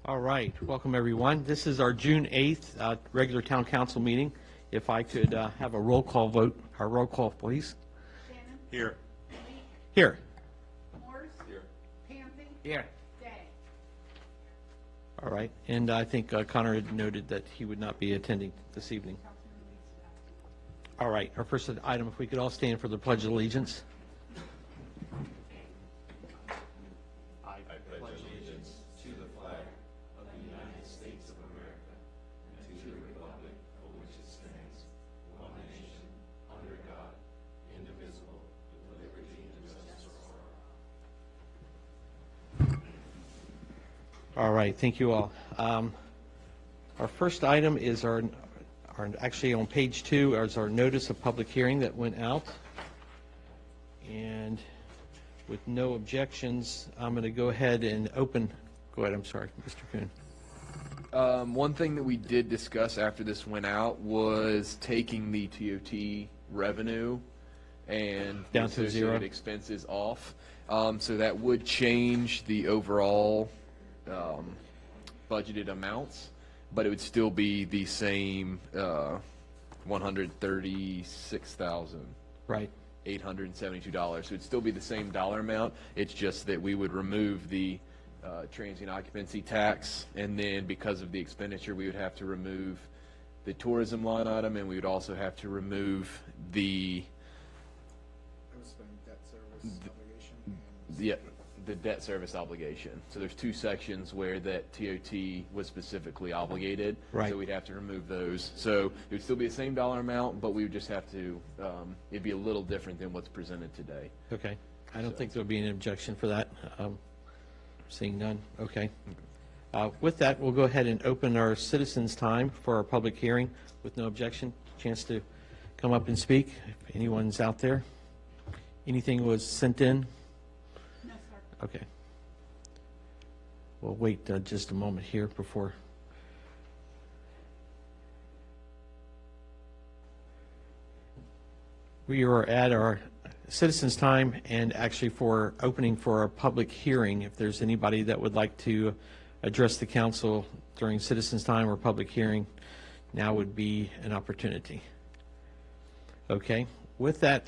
All right, welcome everyone. This is our June 8th regular town council meeting. If I could have a roll call vote, our roll call, please. Shannon? Here. Lee? Here. Morse? Here. Pansy? Here. Day? All right, and I think Connor had noted that he would not be attending this evening. All right, our first item, if we could all stand for the Pledge of Allegiance. All right, thank you all. Our first item is our actually on page 2 is our notice of public hearing that went out. And with no objections, I'm going to go ahead and open. Go ahead, I'm sorry, Mr. Kuhn. One thing that we did discuss after this went out was taking the TOT revenue and Down to the zero. associated expenses off. So that would change the overall budgeted amounts, but it would still be the same $136,872. Right. So it'd still be the same dollar amount. It's just that we would remove the transient occupancy tax, and then because of the expenditure, we would have to remove the tourism line item, and we would also have to remove the debt service obligation. the debt service obligation. So there's two sections where that TOT was specifically obligated. Right. So we'd have to remove those. So it would still be the same dollar amount, but we would just have to, it'd be a little different than what's presented today. Okay. I don't think there'll be an objection for that. Seeing none. Okay. With that, we'll go ahead and open our citizens' time for our public hearing with no objection. Chance to come up and speak if anyone's out there. Anything was sent in? No, sir. Okay. We'll wait just a moment here before. We are at our citizens' time and actually for opening for our public hearing. If there's anybody that would like to address the council during citizens' time or public hearing, now would be an opportunity. Okay. With that,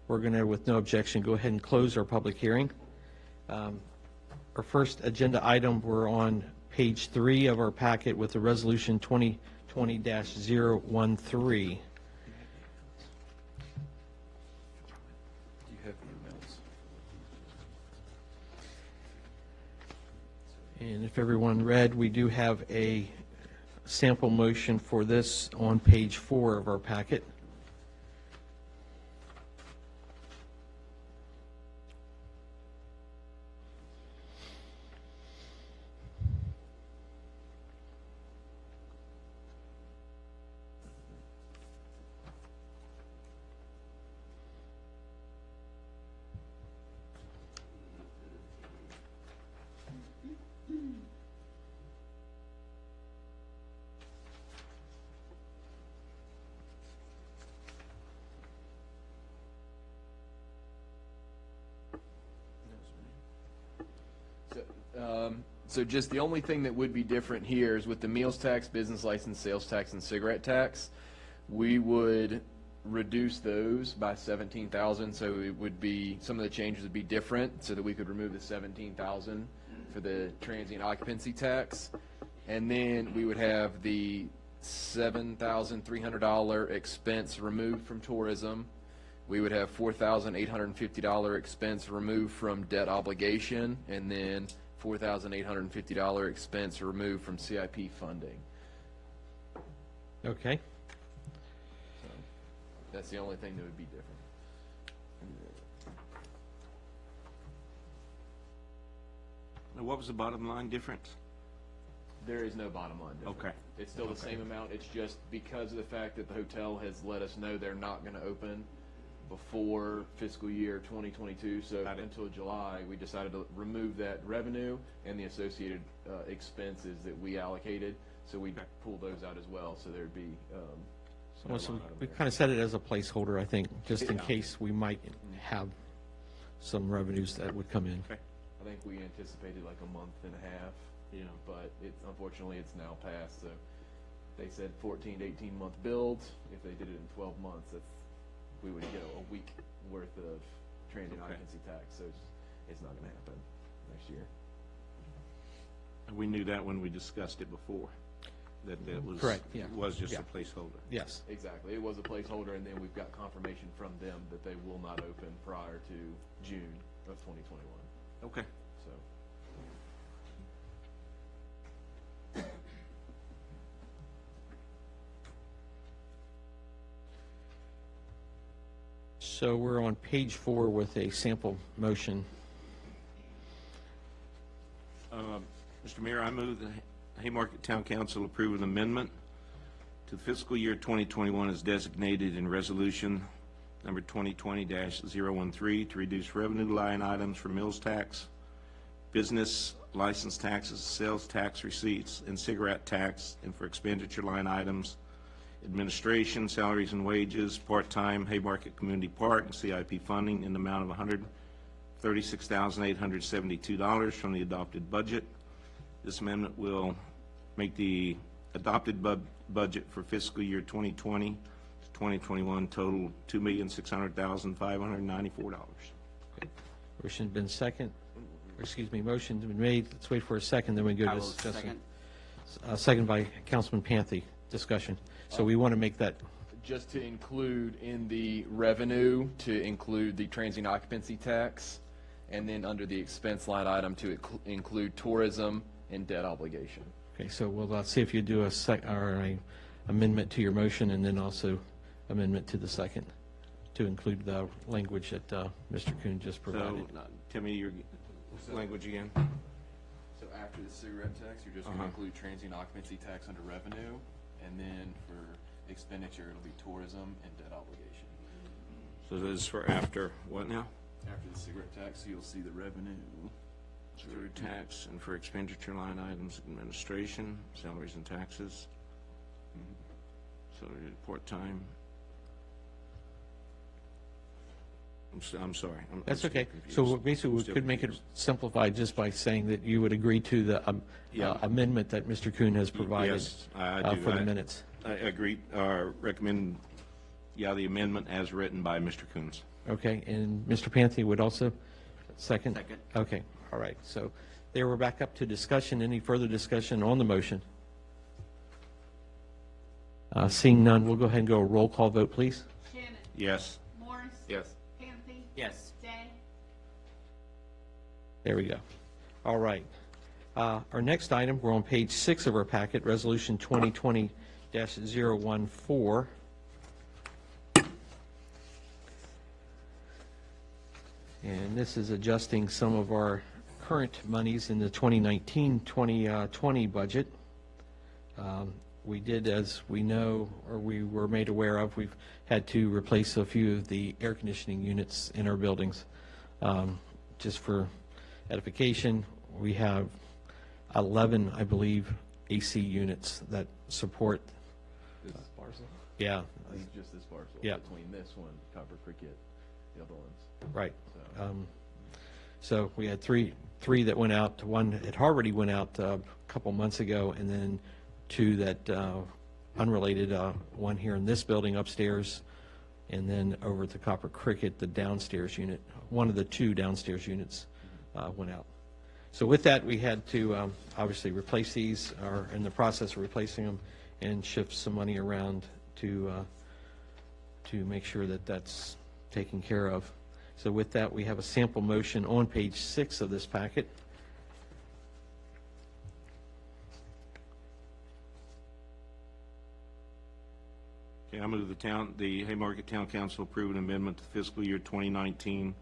we're going to, with no objection, go ahead and close our public hearing. Our first agenda item, we're on page 3 of our packet with the resolution 2020-013. Do you have the amounts? And if everyone read, we do have a sample motion for this on page 4 of our packet. So just the only thing that would be different here is with the meals tax, business license, sales tax, and cigarette tax, we would reduce those by 17,000. So it would be, some of the changes would be different so that we could remove the 17,000 for the transient occupancy tax. And then we would have the $7,300 expense removed from tourism. We would have $4,850 expense removed from debt obligation, and then $4,850 expense removed from CIP funding. Okay. So that's the only thing that would be different. Now, what was the bottom line difference? There is no bottom line difference. Okay. It's still the same amount. It's just because of the fact that the hotel has let us know they're not going to open before fiscal year 2022, so until July, we decided to remove that revenue and the associated expenses that we allocated, so we pull those out as well, so there'd be some So line item we there. kind of set it as a placeholder, I think, just in Yeah. case we might have some revenues that would come in. Okay. I think we anticipated like a month and a half Yeah. But unfortunately, it's now passed, so they said 14 to 18-month builds. If they did it in 12 months, we would get a week worth of transient Okay. occupancy tax, so it's not gonna happen next year. And we knew that when we discussed it before, that it was. Correct, yeah. Was just Yeah. a placeholder. Yes. Exactly. It was a placeholder, and then we've got confirmation from them that they will not open prior to June of 2021, Okay. so. So we're on page 4 with a sample motion. Mr. Mayor, I move the Haymarket Town Council approve an amendment to fiscal year 2021 as designated in resolution number 2020-013 to reduce revenue line items for mills tax, business license taxes, sales tax receipts, and cigarette tax, and for expenditure line items, administration, salaries and wages, part-time Haymarket Community Park, and CIP funding in the amount of $136,872 from the adopted budget. This amendment will make the adopted budget for fiscal year 2020 to 2021 total $2,600,594. Motion's been motion's been made. Let's wait for a second, then we go I to will discussion. second. Second by Councilman Panthy. Discussion. So we want to make that, Just to include in the revenue, to include the transient occupancy tax, and then under the expense line item to include tourism and debt obligation. okay, so we'll see if you do a amendment to your motion and then also amendment to the second to include the language that Mr. Kuhn just So, provided. tell me your language again. So after the cigarette tax, you're just going to include transient occupancy tax under revenue, and then for expenditure, it'll be tourism and debt obligation. So this is for after what now? After the cigarette tax, you'll see the revenue. For tax and for expenditure line items, administration, salaries and taxes. So part-time. I'm sorry. That's still okay. confused. So basically, we Still could make it confused. simplified just by saying that you would agree to the Yeah. amendment that Mr. Kuhn has provided Yes, I do. for the minutes. I agree, recommend, the amendment as written by Mr. Coons. Okay, and Mr. Panthy would also second? Second. Okay, all right. So there, we're back up to discussion. Any further discussion on the motion? Seeing none, we'll go ahead and go a roll call vote, please. Shannon. Yes. Morris. Yes. Panthy. Yes. Day. There we go. All right. Our next item, we're on page 6 of our packet, Resolution 2020-014. And this is adjusting some of our current monies in the 2019-2020 budget. We did, as we know, or we were made aware of, we've had to replace a few of the air conditioning units in our buildings. Just for edification, we have 11, I believe, AC units that support, This parcel? yeah, This is just this parcel. Yeah. Between this one, Copper Cricket, the other ones. right. So, So we had three that went out. One had already went out a couple months ago, and then two that unrelated, one here in this building upstairs, and then over at the Copper Cricket, the downstairs unit, one of the two downstairs units went out. So with that, we had to obviously replace these, or in the process of replacing them, and shift some money around to make sure that that's taken care of. So with that, we have a sample motion on page 6 of this packet. Okay, I move the Haymarket Town Council approve an amendment to fiscal year 2019,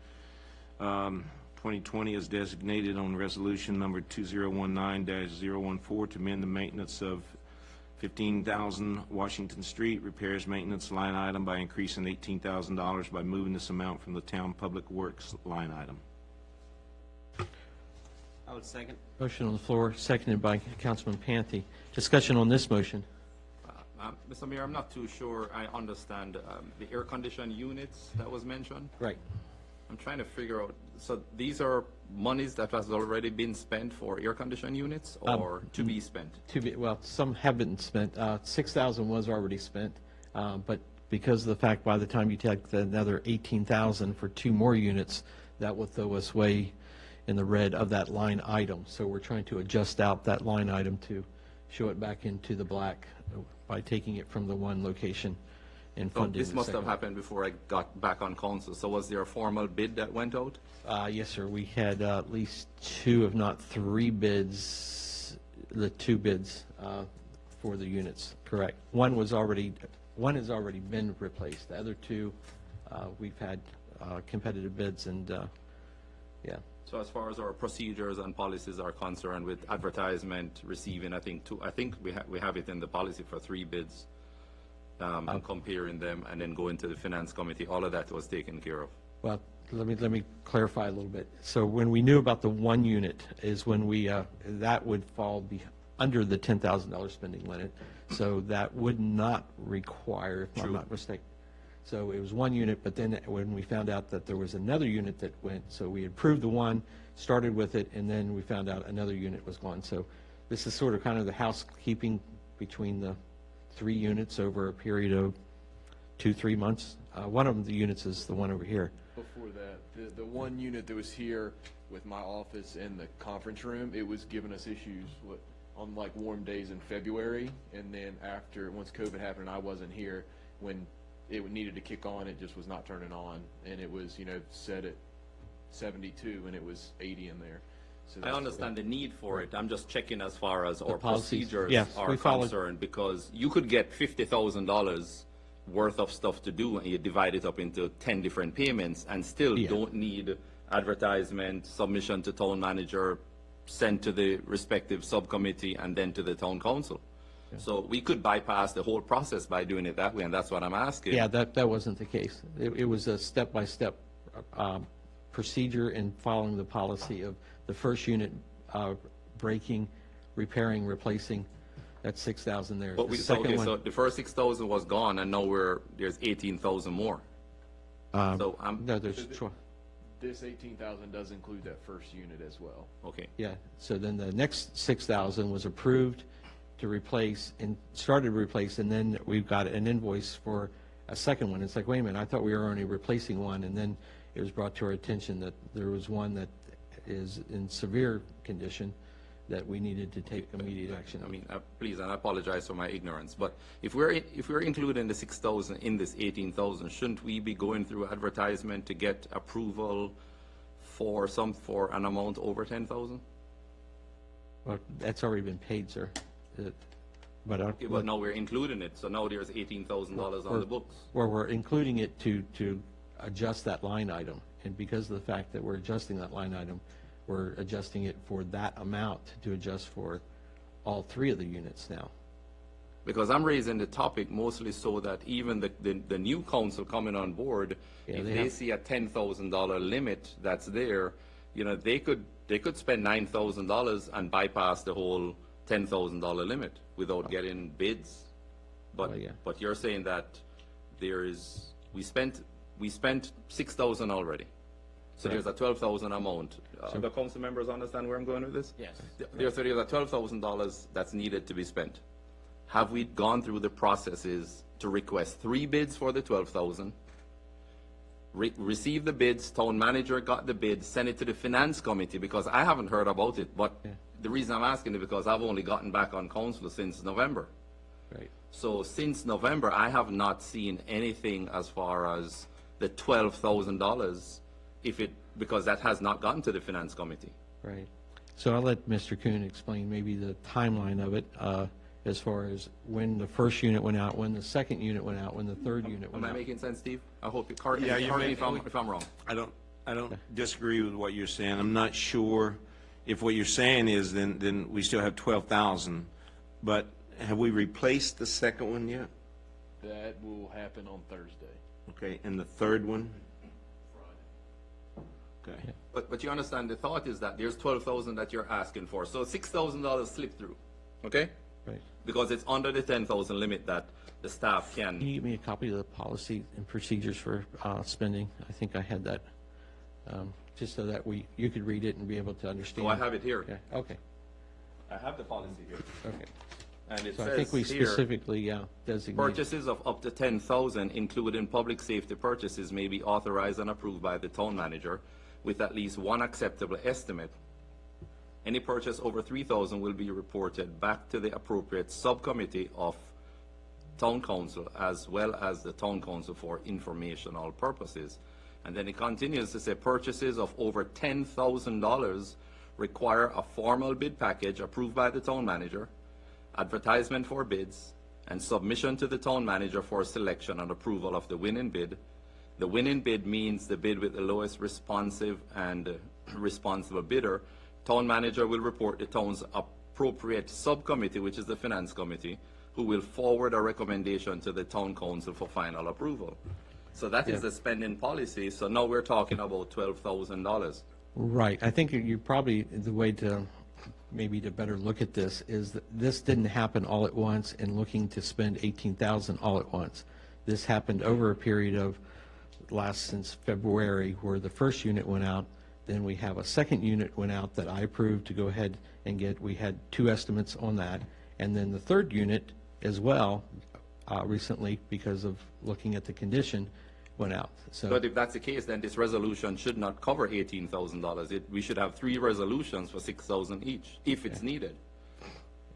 2020 as designated on resolution number 2019-014 to amend the maintenance of 15,000 Washington Street repairs maintenance line item by increasing $18,000 by moving this amount from the town public works line item. I would second. Motion on the floor, seconded by Councilman Panthy. Discussion on this motion. Mr. Mayor, I'm not too sure I understand the air conditioned units that was mentioned. Right. I'm trying to figure out, so these are monies that has already been spent for air conditioning units or to be spent? Well, some have been spent. 6,000 was already spent, but because of the fact by the time you take another 18,000 for 2 more units, that will throw us way in the red of that line item. So we're trying to adjust out that line item to show it back into the black by taking it from the one location and So funding this the must have second. happened before I got back on council. So was there a formal bid that went out? Yes, sir. We had at least 2, if not 3 bids, the 2 bids for the units, correct. One has already been replaced. The other 2, we've had competitive bids and, yeah. So as far as our procedures and policies are concerned with advertisement, receiving, I think we have it in the policy for 3 bids, and comparing them and then going to the finance committee, all of that was taken care of. Well, let me clarify a little bit. So when we knew about the 1 unit is when we, that would fall under the $10,000 spending limit. So that would not require, if I'm not mistaken. So it was 1 unit, but then when we found out that there was another unit that went, so we approved the 1, started with it, and then we found out another unit was gone. So this is sort of kind of the housekeeping between the 3 units over a period of 2-3 months. One of the units is the one over here. Before that, the 1 unit that was here with my office and the conference room, it was giving us issues on like warm days in February, and then after, once COVID happened and I wasn't here, when it needed to kick on, it just was not turning on, and it was, set at 72 and it was 80 in there. So I that's- understand the need for it. I'm just checking as far as our policies. procedures Yes, are we follow- concerned, because you could get $50,000 worth of stuff to do, and you divide it up into 10 different payments, and still Yeah. don't need advertisement, submission to town manager, sent to the respective subcommittee, and then to the town council. So we could bypass the whole process by doing it that way, and that's what I'm asking. Yeah, that wasn't the case. It was a step-by-step procedure in following the policy of the first unit breaking, repairing, replacing. That's 6,000 there. But The second so one, the first 6,000 was gone, and now there's 18,000 more. So I'm, no, there's, This 18,000 does include that first unit as well. okay. yeah, so then the next 6,000 was approved to replace and started to replace, and then we've got an invoice for a second one. It's like, wait a minute, I thought we were only replacing 1, and then it was brought to our attention that there was one that is in severe condition that we needed to take immediate action I on. mean, please, and I apologize for my ignorance, but if we're including the 6,000 in this 18,000, shouldn't we be going through advertisement to get approval for an amount over 10,000? Well, that's already been paid, sir. But, Okay, but now we're including it, so now there's $18,000 on the books. or we're including it to adjust that line item. And because of the fact that we're adjusting that line item, we're adjusting it for that amount to adjust for all 3 of the units now. Because I'm raising the topic mostly so that even the new council coming on board, Yeah, if they they have- see a $10,000 limit that's there, they could spend $9,000 and bypass the whole $10,000 limit without getting bids. Well, yeah. But you're saying that we spent 6,000 already. So there's a 12,000 amount. The council members understand where I'm going with this? Yes. There's a $12,000 that's needed to be spent. Have we gone through the processes to request 3 bids for the 12,000? Receive the bids, town manager got the bid, send it to the finance committee, because I haven't heard about it, but the reason I'm asking is because I've only gotten back on council since November. Right. So since November, I have not seen anything as far as the $12,000, because that has not gone to the finance committee. Right. So I'll let Mr. Kuhn explain maybe the timeline of it, as far as when the first unit went out, when the second unit went out, when the third unit Am went I out. making sense, Steve? I hope, correct Yeah, me you're if I'm wrong. I don't disagree with what you're saying. I'm not sure if what you're saying is then we still have 12,000. But have we replaced the second one yet? That will happen on Thursday. Okay, and the third one? Okay. But you understand, the thought is that there's 12,000 that you're asking for, so $6,000 slipped through, okay? Right. Because it's under the 10,000 limit that the staff Can can. you give me a copy of the policy and procedures for spending? I think I had that just so that you could read it and be able to understand. So I have it here. Yeah, okay, I have the policy here. okay. And it So I think we says here, specifically designated. purchases of up to 10,000, including public safety purchases, may be authorized and approved by the town manager with at least one acceptable estimate. Any purchase over 3,000 will be reported back to the appropriate subcommittee of town council as well as the town council for informational purposes. And then it continues to say purchases of over $10,000 require a formal bid package approved by the town manager, advertisement for bids, and submission to the town manager for selection and approval of the winning bid. The winning bid means the bid with the lowest responsive and responsible bidder. Town manager will report the town's appropriate subcommittee, which is the finance committee, who will forward a recommendation to the town council for final approval. So that is the spending policy. So now we're talking about $12,000. Right, I think you probably, the way to, maybe to better look at this is that this didn't happen all at once and looking to spend 18,000 all at once. This happened over a period of since February, where the first unit went out, then we have a second unit went out that I approved to go ahead and get, we had 2 estimates on that, and then the third unit as well, recently, because of looking at the condition, went out, so. But if that's the case, then this resolution should not cover $18,000. We should have 3 resolutions for $6,000 each, if it's needed.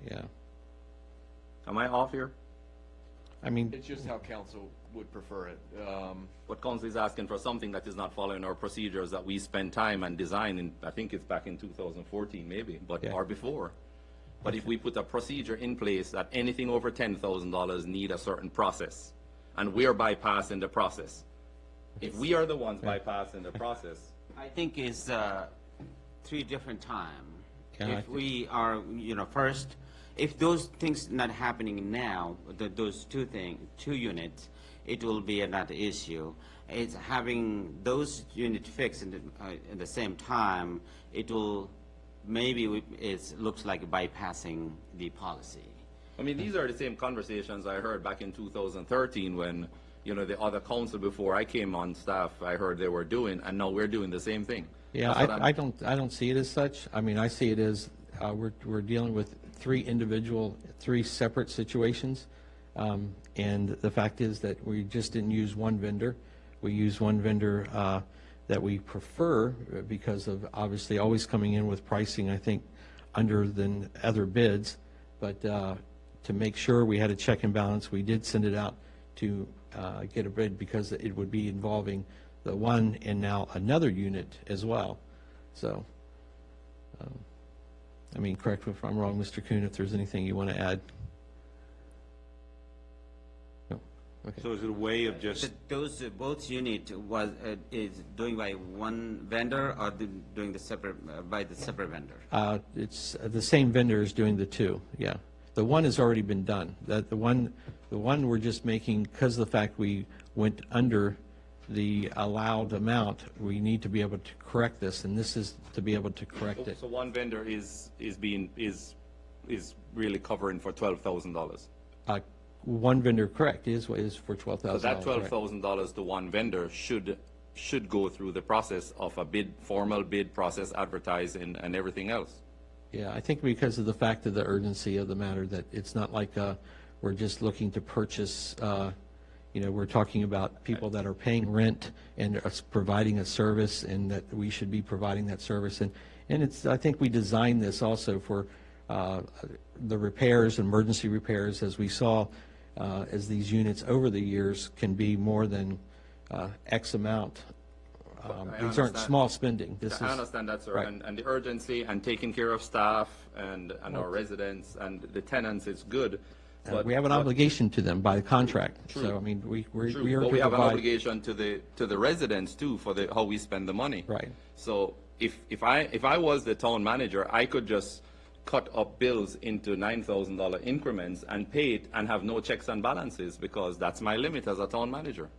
Yeah, Am I off here? I mean, It's just how council would prefer it. What council is asking for something that is not following our procedures that we spend time and design in, I think it's back in 2014 maybe, but, Yeah. or before. But if we put a procedure in place that anything over $10,000 need a certain process, and we're bypassing the process, if we are the ones bypassing the process, I think it's 3 different time. Yeah, I If think- we are, first, if those things not happening now, those 2 units, it will be not an issue. It's having those units fixed in the same time, it will, maybe it looks like bypassing the policy. I mean, these are the same conversations I heard back in 2013 when, the other council before I came on staff, I heard they were doing, and now we're doing the same thing. yeah, That's what I'm- I don't see it as such. I mean, I see it as, we're dealing with 3 separate situations. And the fact is that we just didn't use one vendor. We used one vendor that we prefer because of obviously always coming in with pricing, I think, under than other bids. But to make sure we had a check and balance, we did send it out to get a bid because it would be involving the one and now another unit as well. So, I mean, correct me if I'm wrong, Mr. Kuhn, if there's anything you want to add. No? Okay. So is it a way of just, Those both unit is doing by one vendor or doing the separate, by the separate vendor? It's the same vendor is doing the 2, yeah. The one has already been done. The one we're just making, because of the fact we went under the allowed amount, we need to be able to correct this, and this is to be able to correct it. So one vendor is really covering for $12,000. One vendor, correct, is for $12,000. So that right. $12,000 to one vendor should go through the process of a formal bid process, advertising, and everything else. Yeah, I think because of the fact of the urgency of the matter, that it's not like we're just looking to purchase, we're talking about people that are paying rent and us providing a service, and that we should be providing that service. And it's, I think we designed this also for the repairs, emergency repairs, as we saw, as these units over the years can be more than X amount. I These aren't understand. small spending. This I is, understand that, sir, right. and the urgency and taking care of staff and our residents and the tenants is good. But we have an obligation to them by the contract. True. So, I mean, we are True, but to we have an provide. obligation to the residents too for how we spend the money. Right. So if I was the town manager, I could just cut up bills into $9,000 increments and pay it and have no checks and balances, because that's my limit as a town manager.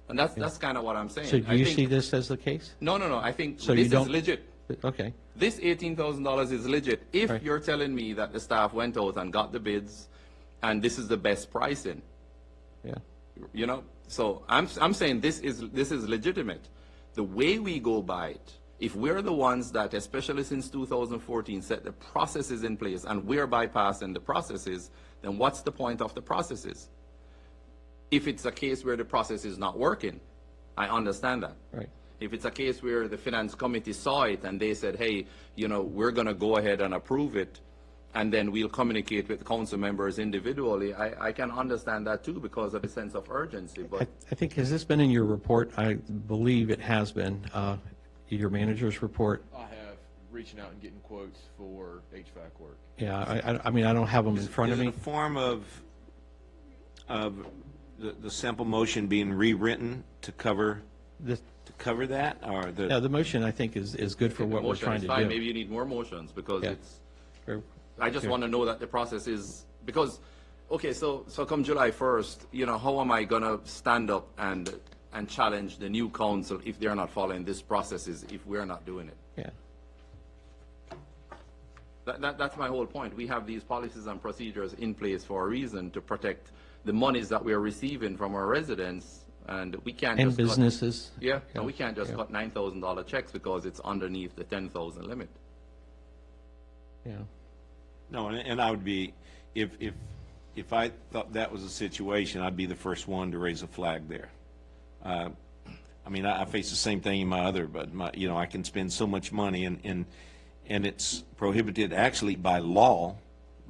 And that's kind of what I'm saying. So do I you think- see this as the case? No. I think So you this is don't- legit. Okay. This $18,000 is legit. If Right. you're telling me that the staff went out and got the bids, and this is the best pricing, Yeah. so I'm saying this is legitimate. The way we go by it, if we're the ones that, especially since 2014, set the processes in place and we're bypassing the processes, then what's the point of the processes? If it's a case where the process is not working, I understand that. Right. If it's a case where the finance committee saw it and they said, hey, you know, we're going to go ahead and approve it, and then we'll communicate with the council members individually, I can understand that too because of the sense of urgency. But I think, has this been in your report? I believe it has been, your manager's report. I have reaching out and getting quotes for HVAC work. Yeah, I mean, I don't have them in front of Is it me. a form of the simple motion being rewritten to cover that, or Yeah, the, the motion, I think, is good for what we're motion trying is to fine. do. Maybe you need more motions because Yeah. it's, Or- I just Okay. want to know that the process is, because, okay, so come July 1st, you know, how am I going to stand up and challenge the new council if they're not following these processes, if we're not doing it? Yeah. That's my whole point. We have these policies and procedures in place for a reason, to protect the monies that we are receiving from our residents, and we can't And just cut- businesses. Yeah, and we can't just yeah. cut $9,000 checks because it's underneath the 10,000 limit. Yeah. no, and I would be, if I thought that was the situation, I'd be the first one to raise a flag there. I mean, I face the same thing in my other, but you know, I can spend so much money and it's prohibited actually by law,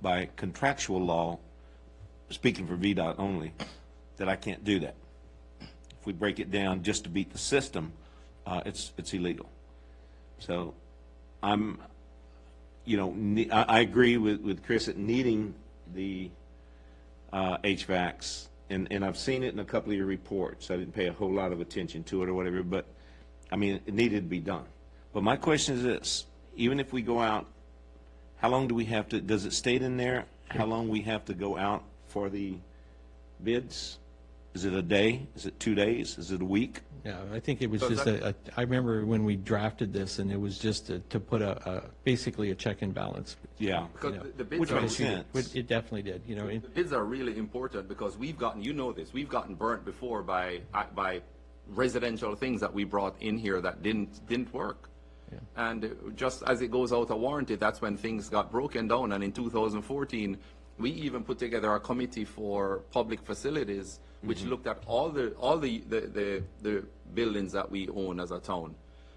by contractual law, speaking for VDOT only, that I can't do that. If we break it down just to beat the system, it's illegal. So you know, I agree with Chris at needing the HVACs, and I've seen it in a couple of your reports. I didn't pay a whole lot of attention to it or whatever, but, I mean, it needed to be done. But my question is this, even if we go out, how long do we have to, does it state in there how long we have to go out for the bids? Is it a day? Is it 2 days? Is it a week? Yeah, I think it was So just that- I remember when we drafted this, and it was just to put basically a check and balance. Yeah. Because Yeah. the bids Which are, makes sense. It definitely did, you know. the bids are really important because we've gotten, you know this, we've gotten burnt before by residential things that we brought in here that didn't work. And just as it goes out of warranty, that's when things got broken down. And in 2014, we even put together a committee for public facilities, which looked at all the buildings that we own as a town,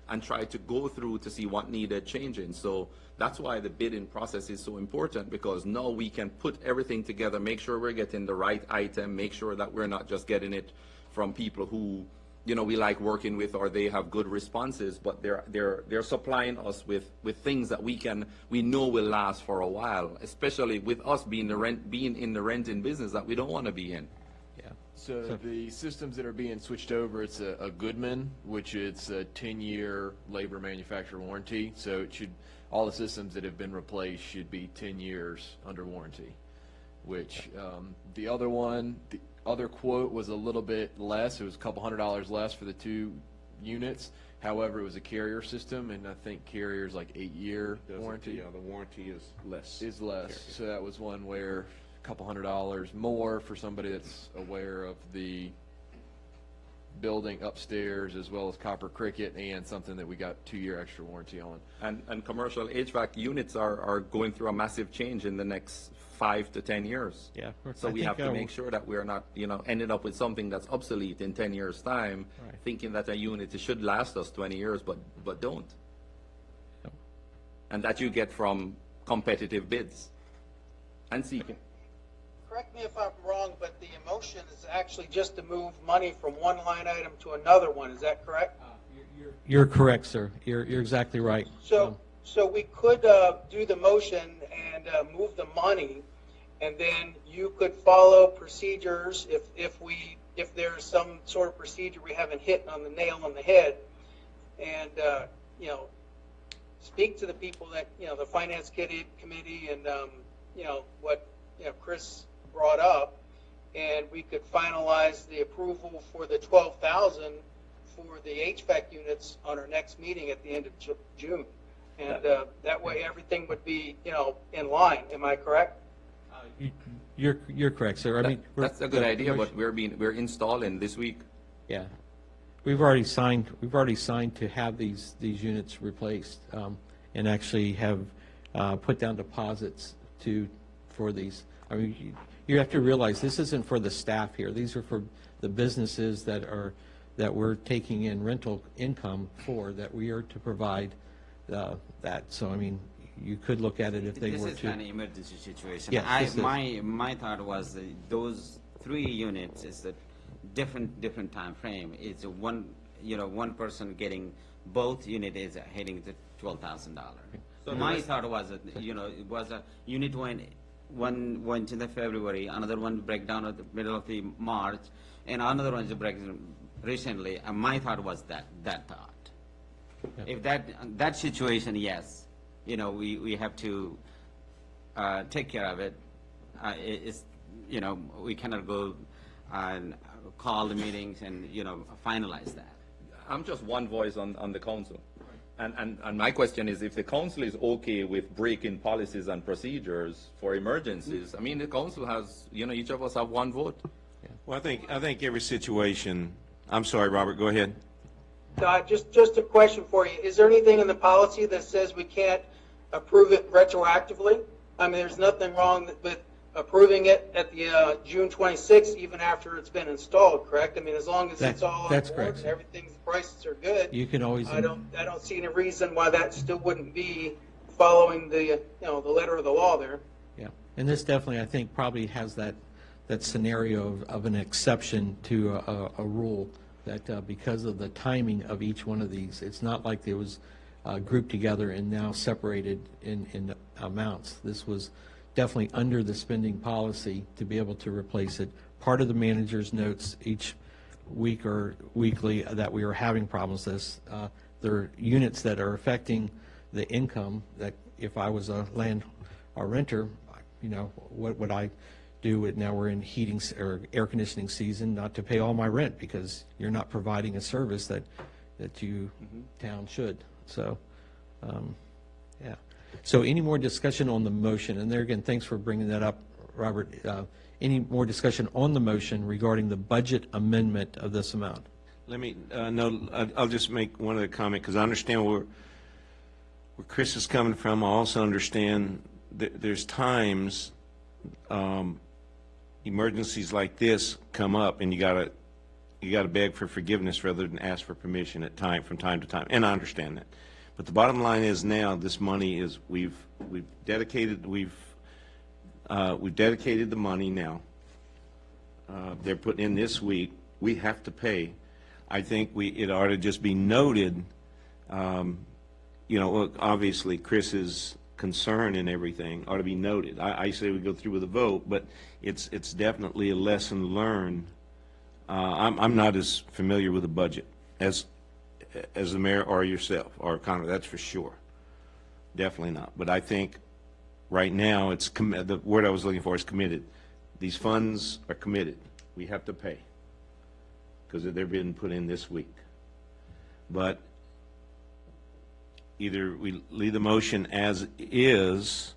and tried to go through to see what needed changing. So that's why the bidding process is so important, because now we can put everything together, make sure we're getting the right item, make sure that we're not just getting it from people who, you know, we like working with, or they have good responses, but they're supplying us with things that we know will last for a while, especially with us being in the renting business that we don't want to be in. Yeah. So the systems that are being switched over, it's a Goodman, which it's a 10-year labor manufacturer warranty. So it should, all the systems that have been replaced should be 10 years under warranty, which the other one, the other quote was a little bit less. It was a couple $100 less for the 2 units. However, it was a Carrier system, and I think Carrier's like 8-year warranty. Yeah, the warranty is less. Is less. So that was one where a couple $100 more for somebody that's aware of the building upstairs, as well as Copper Cricket, and something that we got 2-year extra warranty on. And commercial HVAC units are going through a massive change in the next 5 to 10 years. Yeah. So I we think, have to make sure that we're not, you know, ending up with something that's obsolete in 10 years' time, Right. thinking that a unit should last us 20 years, but don't. Yep. And that you get from competitive bids and seeking. Correct me if I'm wrong, but the motion is actually just to move money from one line item to another one. Is that correct? You're correct, sir. You're exactly right. So we could do the motion and move the money, and then you could follow procedures if there's some sort of procedure we haven't hit on the nail on the head, and you know, speak to the people that, you know, the finance committee and you know what, you know, Chris brought up, and we could finalize the approval for the 12,000 for the HVAC units on our next meeting at the end of June. And that way everything would be, you know, in line. Am I correct? You're correct, sir. I mean, That's a good idea, but we're installing this week. Yeah. we've already signed to have these units replaced, and actually have put down deposits for these. I mean, you have to realize, this isn't for the staff here. These are for the businesses that we're taking in rental income for, that we are to provide that. So, I mean, you could look at it if they This were is to. an emergency situation. Yes, this is. My thought was those 3 units is a different time frame. It's one person getting both unit is hitting the $12,000. My thought was that, it was a unit one went in the February, another one break down at the middle of the March, and another one is breaking recently. And my thought was that thought. If that situation, yes, we have to take care of it. We cannot go and call the meetings and, finalize that. I'm just one voice on the council. And my question is, if the council is okay with breaking policies and procedures for emergencies, I mean, the council has, each of us have one vote. Well, I think every situation, I'm sorry, Robert, go ahead. Just a question for you. Is there anything in the policy that says we can't approve it retroactively? I mean, there's nothing wrong with approving it at the June 26th, even after it's been installed, correct? I mean, as long as it's all on That's board correct, and sir. everything's, the prices are good. You can always. I don't see any reason why that still wouldn't be following the, the letter of the law there. Yeah, and this definitely, I think, probably has that scenario of an exception to a rule, that because of the timing of each one of these, it's not like it was grouped together and now separated in amounts. This was definitely under the spending policy to be able to replace it. Part of the manager's notes each week or weekly that we are having problems with this. There are units that are affecting the income that if I was a renter, what would I do with, now we're in heating or air conditioning season, not to pay all my rent because you're not providing a service that you town should. So, yeah. So any more discussion on the motion? And there again, thanks for bringing that up, Robert. Any more discussion on the motion regarding the budget amendment of this amount? Let me, I'll just make one other comment, because I understand where Chris is coming from. I also understand that there's times emergencies like this come up, and you gotta beg for forgiveness rather than ask for permission from time to time, and I understand that. But the bottom line is, now this money is, we've dedicated the money now. They're putting in this week. We have to pay. I think it ought to just be noted, obviously Chris's concern and everything ought to be noted. I say we go through with a vote, but it's definitely a lesson learned. I'm not as familiar with the budget as the mayor or yourself or Connor, that's for sure. Definitely not. But I think right now it's the word I was looking for is committed. These funds are committed. We have to pay because they're being put in this week. But either we leave the motion as is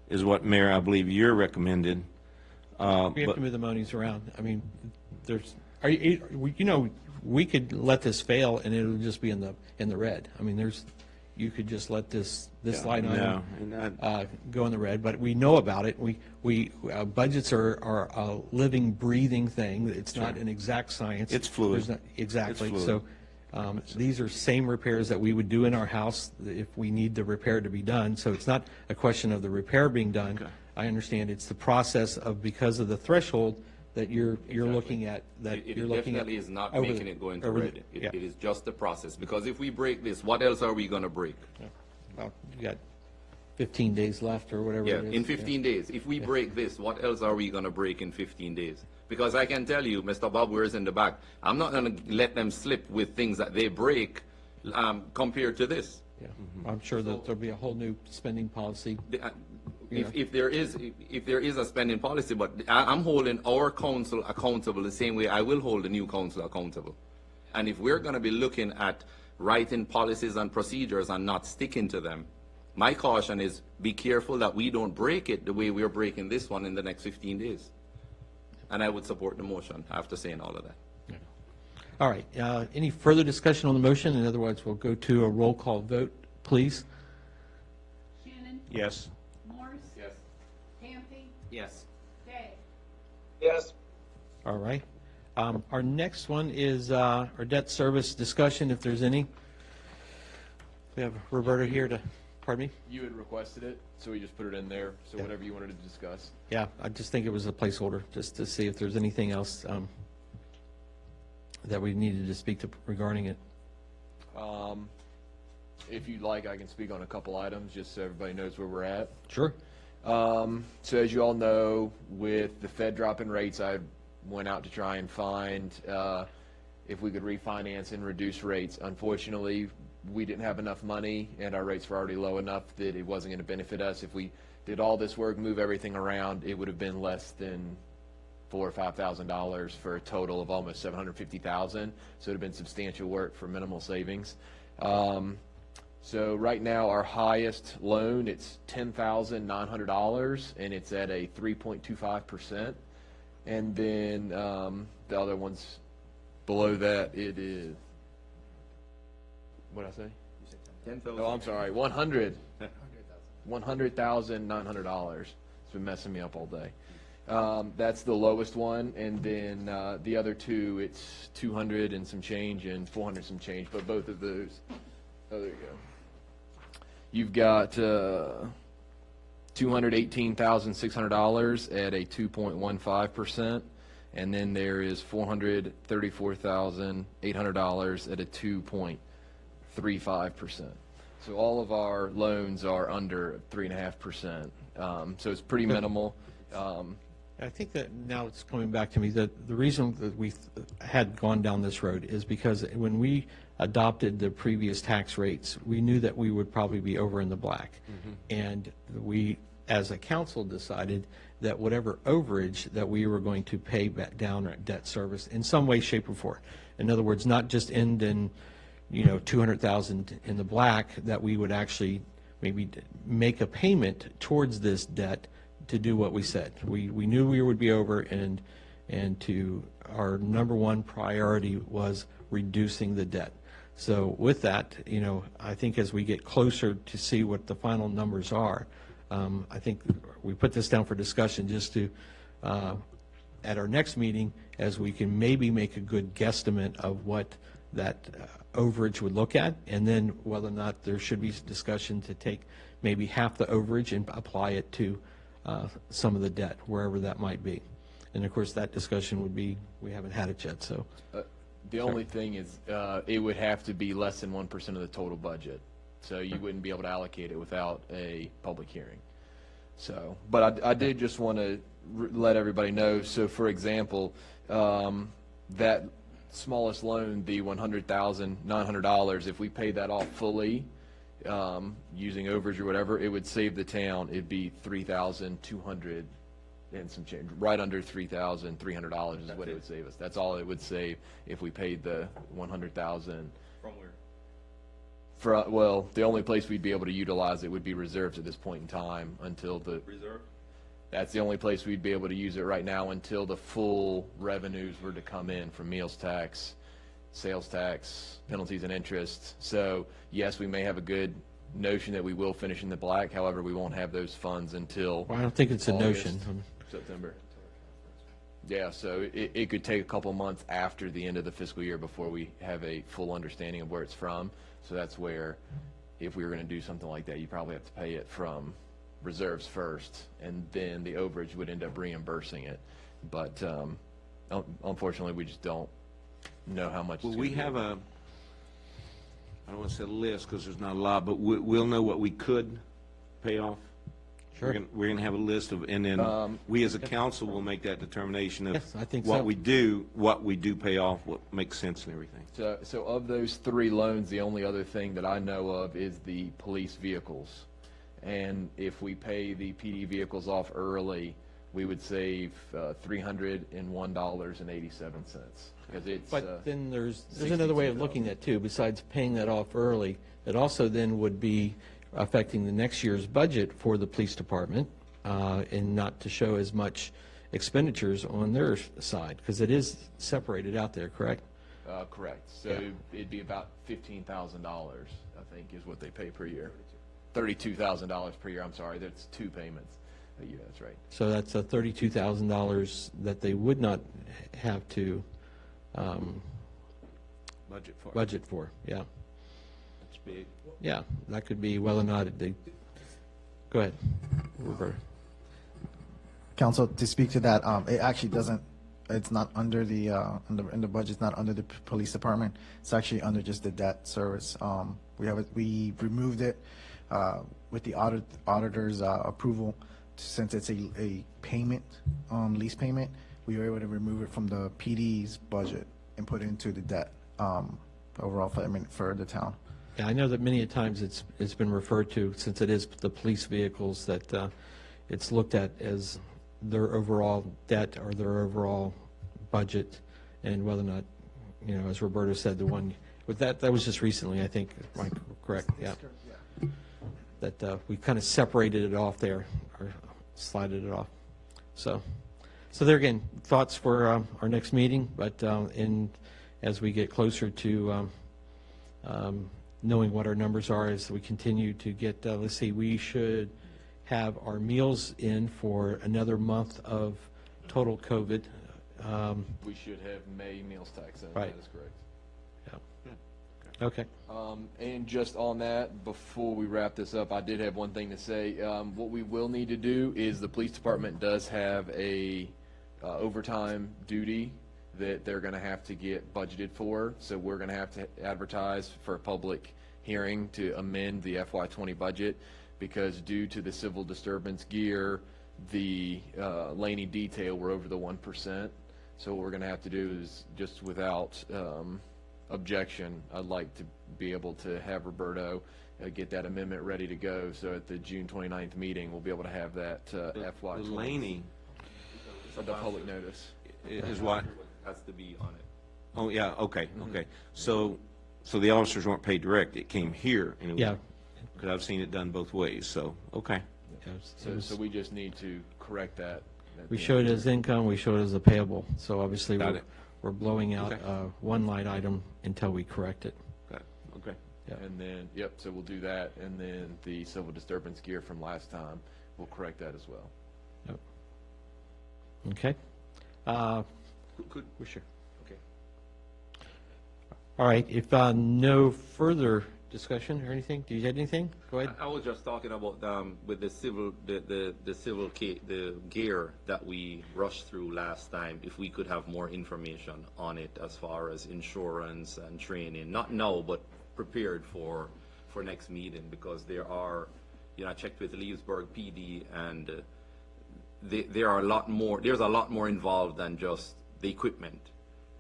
what, Mayor, I believe you're recommending. We have to move the monies around. I mean, we could let this fail and it'll just be in the red. I mean, you could just let this line item go in the red, but we know about it. Budgets are a living, breathing thing. It's not an exact science. It's fluid. Exactly. It's fluid. So these are same repairs that we would do in our house if we need the repair to be done. So it's not a question of the repair being done. Okay. I understand it's the process of, because of the threshold that you're looking at, It definitely is not making it go into red. It is just the process, because if we break this, what else are we going to break? Well, you got 15 days left or whatever Yeah, it is. in 15 days. If we break this, what else are we going to break in 15 days? Because I can tell you, Mr. Bob Weir's in the back, I'm not going to let them slip with things that they break compared to this. Yeah. I'm sure that there'll be a whole new spending policy. If there is a spending policy, but I'm holding our council accountable the same way I will hold the new council accountable. And if we're going to be looking at writing policies and procedures and not sticking to them, my caution is be careful that we don't break it the way we're breaking this one in the next 15 days. And I would support the motion after saying all of that. All right, any further discussion on the motion? In other words, we'll go to a roll call vote, please. Shannon, Yes. Morse, Yes. Tampi, Yes. Day. Yes. All right. Our next one is our debt service discussion, if there's any. We have Roberta here to, pardon me? You had requested it, so we just put it in there, so whatever you wanted to discuss. Yeah, I just think it was a placeholder, just to see if there's anything else that we needed to speak to regarding it. If you'd like, I can speak on a couple items, just so everybody knows where we're at. Sure. So as you all know, with the Fed dropping rates, I went out to try and find if we could refinance and reduce rates. Unfortunately, we didn't have enough money, and our rates were already low enough that it wasn't going to benefit us. If we did all this work, move everything around, it would have been less than $4,000 or $5,000 for a total of almost $750,000. So it would have been substantial work for minimal savings. So right now, our highest loan, it's $10,900, and it's at a 3.25%. And then the other ones below that, it is, what did I say? Oh, I'm sorry, $100,900. It's been messing me up all day. That's the lowest one, and then the other two, it's 200 and some change and 400 some change, but both of those, oh, there you go. You've got $218,600 at a 2.15%, and then there is $434,800 at a 2.35%. So all of our loans are under 3.5%. So it's pretty minimal. I think that now it's coming back to me that the reason that we had gone down this road is because when we adopted the previous tax rates, we knew that we would probably be over in the black. And we, as a council, decided that whatever overage that we were going to pay back down our debt service in some way, shape, or form. In other words, not just end in, 200,000 in the black, that we would actually maybe make a payment towards this debt to do what we said. We knew we would be over, and our number one priority was reducing the debt. So with that, I think as we get closer to see what the final numbers are, I think we put this down for discussion just to, at our next meeting, as we can maybe make a good guesstimate of what that overage would look at, and then whether or not there should be discussion to take maybe half the overage and apply it to some of the debt, wherever that might be. And of course, that discussion would be, we haven't had it yet, so. The only thing is, it would have to be less than 1% of the total budget. So you wouldn't be able to allocate it without a public hearing. So, but I did just want to let everybody know, so for example, that smallest loan, the $100,900, if we paid that off fully, using overage or whatever, it would save the town, it'd be $3,200 and some change, right under $3,300 is what it would save us. That's all it would save if we paid the $100,000. From where? Well, the only place we'd be able to utilize it would be reserves at this point in time until the. Reserve? That's the only place we'd be able to use it right now until the full revenues were to come in from meals tax, sales tax, penalties and interest. So yes, we may have a good notion that we will finish in the black. However, we won't have those funds until Well, I don't think it's a August, notion. September. Yeah, so it could take a couple months after the end of the fiscal year before we have a full understanding of where it's from. So that's where, if we were going to do something like that, you probably have to pay it from reserves first, and then the overage would end up reimbursing it. But unfortunately, we just don't know how much. Well, it's we gonna be. have a, I don't want to say a list because there's not a lot, but we'll know what we could pay off. Sure. We're going to have a list of, and then we as a council will make that determination of Yes, I think what so. we do pay off, what makes sense and everything. So of those three loans, the only other thing that I know of is the police vehicles. And if we pay the PD vehicles off early, we would save $301.87 because it's. But then there's another way of looking at it too, besides paying that off early. It also then would be affecting the next year's budget for the police department, and not to show as much expenditures on their side, because it is separated out there, correct? Correct. So Yeah. it'd be about $15,000, I think, is what they pay per year. $32,000 per year, I'm sorry, that's 2 payments a year, that's right. So that's $32,000 that they would not have to Budget for it. budget for, yeah. That's big. Yeah, that could be well and not, go ahead, Roberta. Council, to speak to that, it actually doesn't, it's not under the, in the budget, it's not under the police department. It's actually under just the debt service. We removed it with the auditor's approval. Since it's a payment, lease payment, we were able to remove it from the PD's budget and put it into the debt overall for the town. Yeah, I know that many a times it's been referred to, since it is the police vehicles, that it's looked at as their overall debt or their overall budget, and whether or not, as Roberta said, the one, with that was just recently, I think, Mike, correct, yeah. That we kind of separated it off there, or slided it off. So there again, thoughts for our next meeting, but as we get closer to knowing what our numbers are, as we continue to get, let's see, we should have our meals in for another month of total COVID. We should have May meals tax in, Right. that is correct. Okay. And just on that, before we wrap this up, I did have one thing to say. What we will need to do is the police department does have a overtime duty that they're going to have to get budgeted for. So we're going to have to advertise for a public hearing to amend the FY20 budget, because due to the civil disturbance gear, the Laney detail, we're over the 1%. So what we're going to have to do is, just without objection, I'd like to be able to have Roberto get that amendment ready to go, so at the June 29th meeting, we'll be able to have that FY20. The Laney The public notice. is what? Has to be on it. Oh, yeah, okay, okay. So the officers weren't paid direct, it came here, and it was, Yeah. because I've seen it done both ways, so, okay. So we just need to correct that. at We the show it end. as income, we show it as a payable, so obviously Got we're it. we're blowing out Okay. one line item until we correct it. Okay. Yeah. And then, yep, so we'll do that, and then the civil disturbance gear from last time, we'll correct that as well. Yep. Okay? Could, Sure. okay. All right, if no further discussion or anything, do you have anything? Go ahead. I was just talking about with the the gear that we rushed through last time. If we could have more information on it as far as insurance and training, not now, but prepared for next meeting, because there are, I checked with Leesburg PD, and there are a lot more. There's a lot more involved than just the equipment.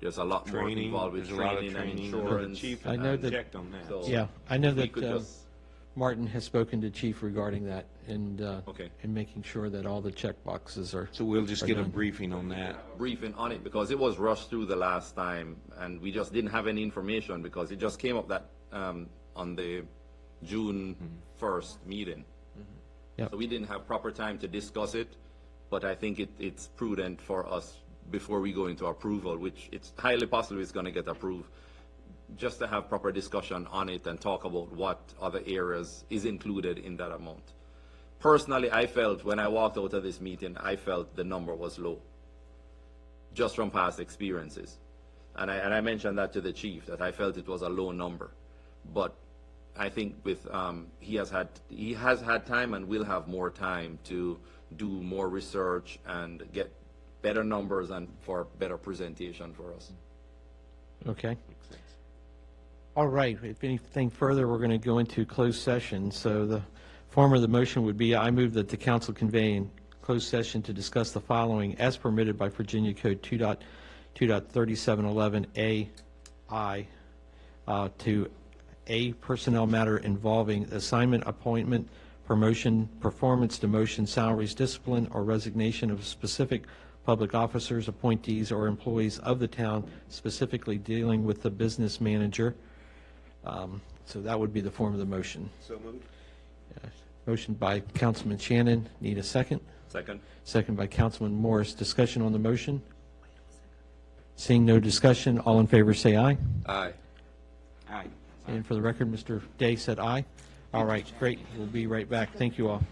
There's a lot more Training, involved with there's a lot of training and training. insurance. Chief I know that- checked on that. So Yeah, I know we that could just- Martin has spoken to Chief regarding that, and Okay. and making sure that all the check boxes are. So we'll just are get a done. briefing on that. briefing on it, because it was rushed through the last time, and we just didn't have any information, because it just came up that on the June 1st meeting. Yep. So we didn't have proper time to discuss it, but I think it's prudent for us, before we go into approval, which it's highly possible it's going to get approved, just to have proper discussion on it and talk about what other areas is included in that amount. Personally, I felt, when I walked out of this meeting, I felt the number was low, just from past experiences. And I mentioned that to the chief, that I felt it was a low number. But I think with, he has had time and will have more time to do more research and get better numbers and for better presentation for us. Okay. All right, if anything further, we're going to go into closed session. So the form of the motion would be, I move that the council convene in closed session to discuss the following as permitted by Virginia Code 2.3711AI to A, personnel matter involving assignment, appointment, promotion, performance, demotion, salaries, discipline, or resignation of specific public officers, appointees, or employees of the town, specifically dealing with the business manager. So that would be the form of the motion. So moved. Motion by Councilman Shannon. Need a second? Second? Second by Councilman Morris. Discussion on the motion? Seeing no discussion, all in favor say aye. Aye. Aye. And for the record, Mr. Day said aye. All right, great. We'll be right back. Thank you all.